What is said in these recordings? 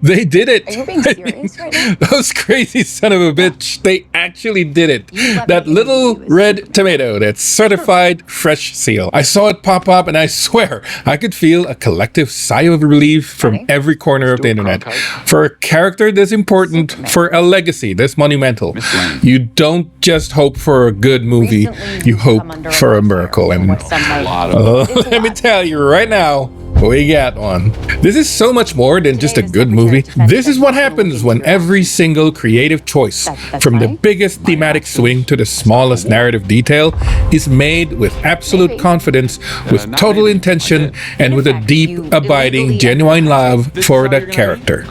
They did it. Are you being serious right now? Those crazy son of a bitch, they actually did it. That little red tomato, that certified fresh seal. I saw it pop up and I swear I could feel a collective sigh of relief from every corner of the internet. For a character this important, for a legacy this monumental, you don't just hope for a good movie, you hope for a miracle. And let me tell you right now, we got one. This is so much more than just a good movie. This is what happens when every single creative choice, from the biggest thematic swing to the smallest narrative detail, is made with absolute confidence, with total intention, and with a deep, abiding, genuine love for that character.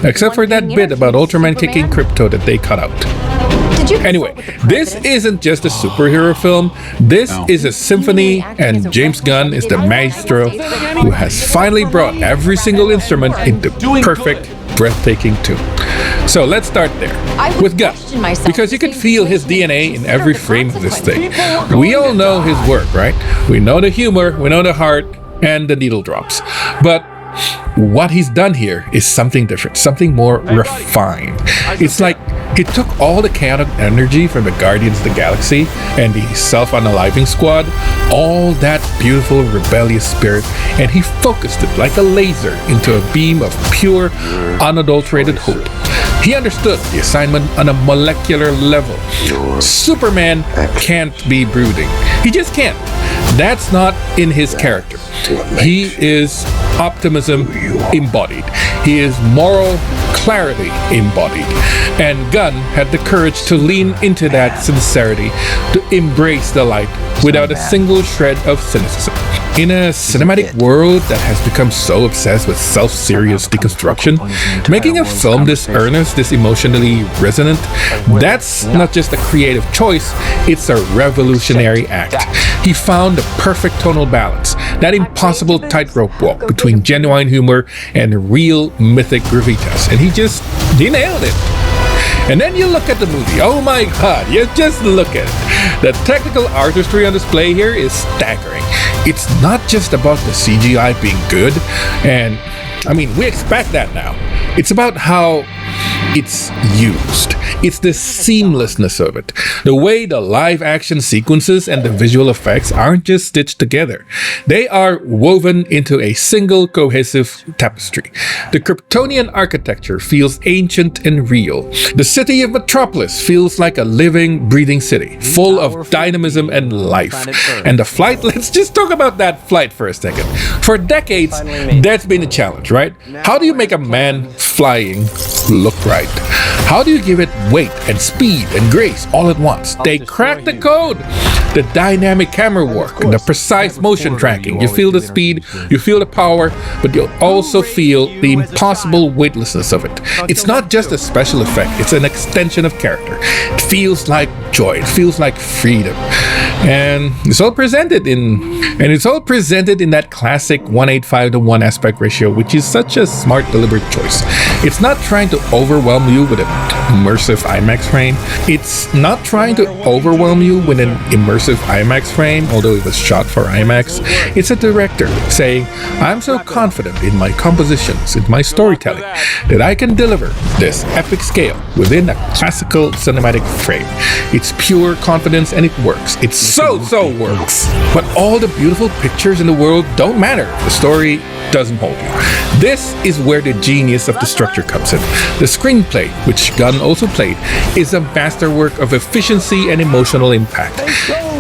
Except for that bit about ultimating crypto that they cut out. Anyway, this isn't just a superhero film. This is a symphony, and James Gunn is the maestro who has finally brought every single instrument into perfect, breathtaking tune. So let's start there, with Gunn, because you can feel his DNA in every frame of this thing. We all know his work, right? We know the humor, we know the heart, and the needle drops. But what he's done here is something different, something more refined. It's like he took all the chaotic energy from the Guardians of the Galaxy and the self-unaliving squad, all that beautiful rebellious spirit, and he focused it like a laser into a beam of pure, unadulterated hope. He understood the assignment on a molecular level. Superman can't be brooding. He just can't. That's not in his character. He is optimism embodied. He is moral clarity embodied. And Gunn had the courage to lean into that sincerity, to embrace the light without a single shred of cynicism. In a cinematic world that has become so obsessed with self-serious deconstruction, making a film this earnest, this emotionally resonant, that's not just a creative choice, it's a revolutionary act. He found the perfect tonal balance, that impossible tightrope walk between genuine humor and real mythic gravitas, and he nailed it. And then you look at the movie, oh my god, you just look at it. The technical artistry on display here is staggering. It's not just about the CGI being good, and I mean, we expect that now. It's about how it's used. It's the seamlessness of it. The way the live action sequences and the visual effects aren't just stitched together. They are woven into a single cohesive tapestry. The Kryptonian architecture feels ancient and real. The city of Metropolis feels like a living, breathing city, full of dynamism and life. And the flight, let's just talk about that flight for a second. For decades, that's been a challenge, right? How do you make a man flying look right? How do you give it weight and speed and grace all at once? They cracked the code. The dynamic camera work and the precise motion tracking. You feel the speed, you feel the power, but you also feel the impossible weightlessness of it. It's not just a special effect, it's an extension of character. It feels like joy, it feels like freedom. And it's all presented in that classic 1:8:5 aspect ratio, which is such a smart, deliberate choice. It's not trying to overwhelm you with an immersive IMAX frame. It's not trying to overwhelm you with an immersive IMAX frame, although it was shot for IMAX. It's a director saying, I'm so confident in my compositions, in my storytelling, that I can deliver this epic scale within a classical cinematic frame. It's pure confidence and it works. It so works. But all the beautiful pictures in the world don't matter. The story doesn't hold you. This is where the genius of the structure comes in. The screenplay, which Gunn also played, is a masterwork of efficiency and emotional impact.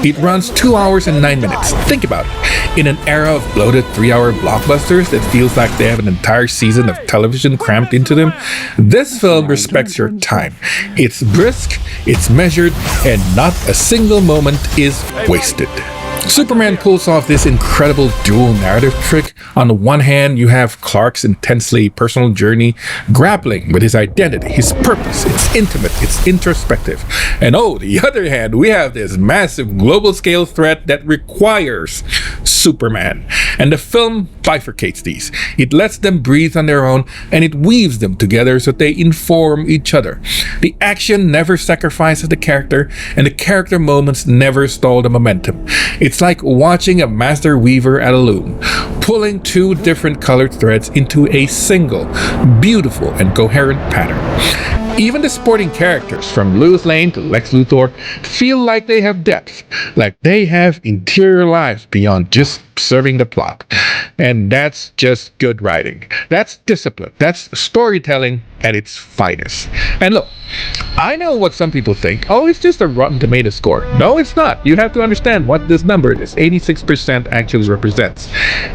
It runs 2 hours and 9 minutes. Think about it. In an era of bloated 3-hour blockbusters that feels like they have an entire season of television crammed into them, this film respects your time. It's brisk, it's measured, and not a single moment is wasted. Superman pulls off this incredible dual narrative trick. On the one hand, you have Clark's intensely personal journey grappling with his identity, his purpose. It's intimate, it's introspective. And on the other hand, we have this massive global scale threat that requires Superman. And the film bifurcates these. It lets them breathe on their own, and it weaves them together so they inform each other. The action never sacrifices the character, and the character moments never stall the momentum. It's like watching a master weaver at a loom, pulling two different colored threads into a single, beautiful and coherent pattern. Even the supporting characters, from Lois Lane to Lex Luthor, feel like they have depth, like they have interior lives beyond just serving the plot. And that's just good writing. That's discipline. That's storytelling at its finest. And look, I know what some people think. Oh, it's just a Rotten Tomatoes score. No, it's not. You have to understand what this number, this 86%, actually represents.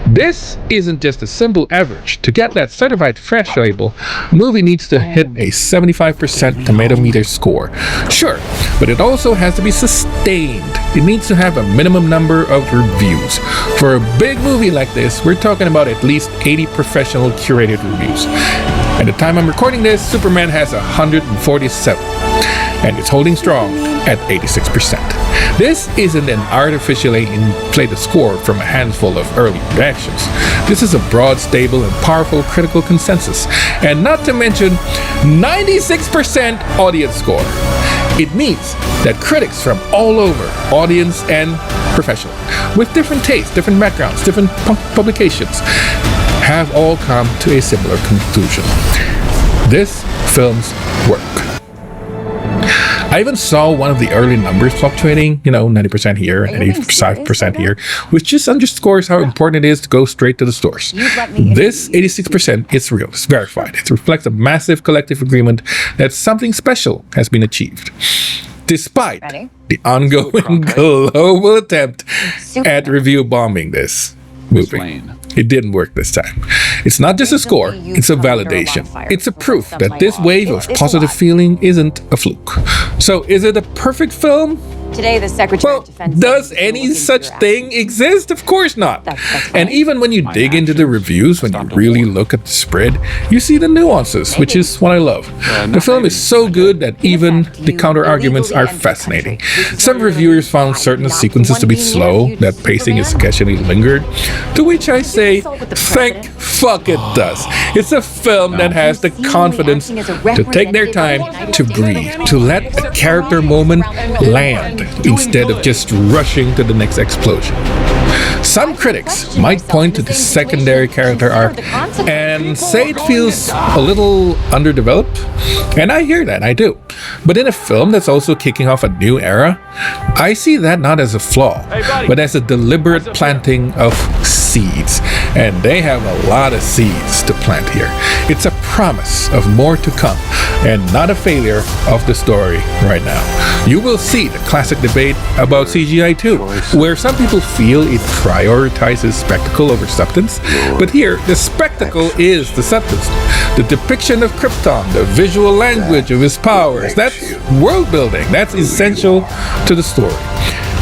This isn't just a simple average. To get that certified fresh label, a movie needs to hit a 75% tomato meter score. Sure, but it also has to be sustained. It needs to have a minimum number of reviews. For a big movie like this, we're talking about at least 80 professional curated reviews. At the time I'm recording this, Superman has 147, and it's holding strong at 86%. This isn't an artificially inflated score from a handful of early reactions. This is a broad, stable, and powerful critical consensus, and not to mention 96% audience score. It means that critics from all over, audience and professional, with different tastes, different backgrounds, different publications, have all come to a similar conclusion. This film's work. I even saw one of the early numbers fluctuating, 90% here and 85% here, which just underscores how important it is to go straight to the source. This 86% is real, it's verified. It reflects a massive collective agreement that something special has been achieved, despite the ongoing global attempt at review bombing this movie. It didn't work this time. It's not just a score, it's a validation. It's a proof that this wave of positive feeling isn't a fluke. So is it a perfect film? Today, the Secretary of Defense... Does any such thing exist? Of course not. And even when you dig into the reviews, when you really look at the spread, you see the nuances, which is what I love. The film is so good that even the counter-arguments are fascinating. Some reviewers found certain sequences to be slow, that pacing is casually lingered, to which I say, thank fuck it does. It's a film that has the confidence to take their time to breathe, to let a character moment land, instead of just rushing to the next explosion. Some critics might point to the secondary character arc and say it feels a little underdeveloped, and I hear that, I do. But in a film that's also kicking off a new era, I see that not as a flaw, but as a deliberate planting of seeds, and they have a lot of seeds to plant here. It's a promise of more to come, and not a failure of the story right now. You will see the classic debate about CGI too, where some people feel it prioritizes spectacle over substance, but here the spectacle is the substance. The depiction of Krypton, the visual language of his powers, that's world building, that's essential to the story,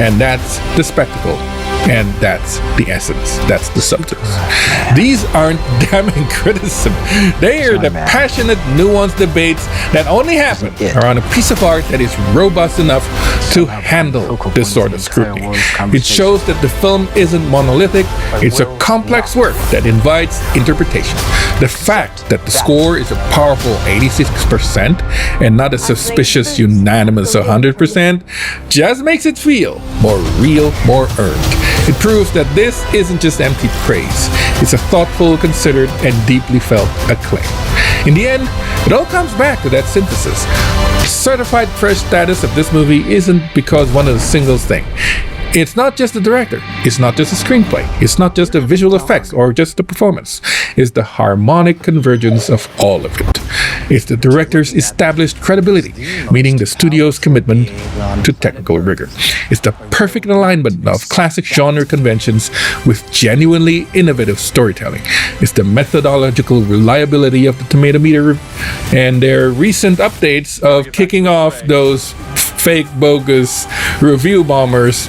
and that's the spectacle. And that's the essence. That's the substance. These aren't damning criticism. They are the passionate, nuanced debates that only happen around a piece of art that is robust enough to handle this sort of scrutiny. It shows that the film isn't monolithic. It's a complex work that invites interpretation. The fact that the score is a powerful 86% and not a suspicious, unanimous 100% just makes it feel more real, more earned. It proves that this isn't just empty praise. It's a thoughtful, considered, and deeply felt acclaim. In the end, it all comes back to that synthesis. Certified fresh status of this movie isn't because one of the singles thing. It's not just the director, it's not just the screenplay, it's not just the visual effects or just the performance. It's the harmonic convergence of all of it. It's the director's established credibility, meaning the studio's commitment to technical rigor. It's the perfect alignment of classic genre conventions with genuinely innovative storytelling. It's the methodological reliability of the tomato meter and their recent updates of kicking off those fake, bogus review bombers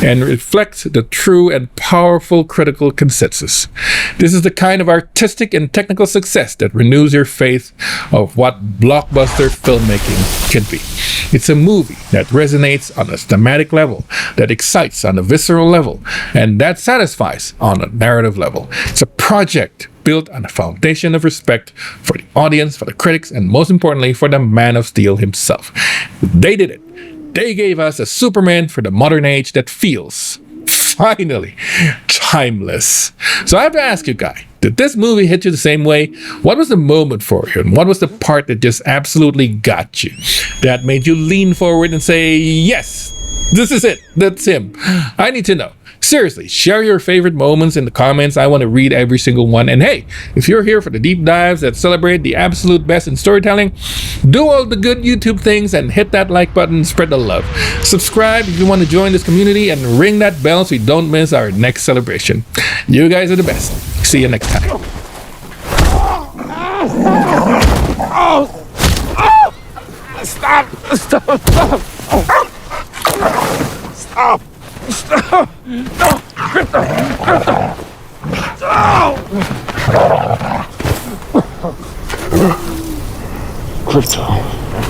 and reflects the true and powerful critical consensus. This is the kind of artistic and technical success that renews your faith of what blockbuster filmmaking can be. It's a movie that resonates on a thematic level, that excites on a visceral level, and that satisfies on a narrative level. It's a project built on a foundation of respect for the audience, for the critics, and most importantly, for the Man of Steel himself. They did it. They gave us a Superman for the modern age that feels, finally, timeless. So I have to ask you, Guy, did this movie hit you the same way? What was the moment for you? And what was the part that just absolutely got you? That made you lean forward and say, yes, this is it. That's him. I need to know. Seriously, share your favorite moments in the comments. I want to read every single one. And hey, if you're here for the deep dives that celebrate the absolute best in storytelling, do all the good YouTube things and hit that like button, spread the love. Subscribe if you want to join this community and ring that bell so you don't miss our next celebration. You guys are the best. See you next time. Stop! No! Krypton.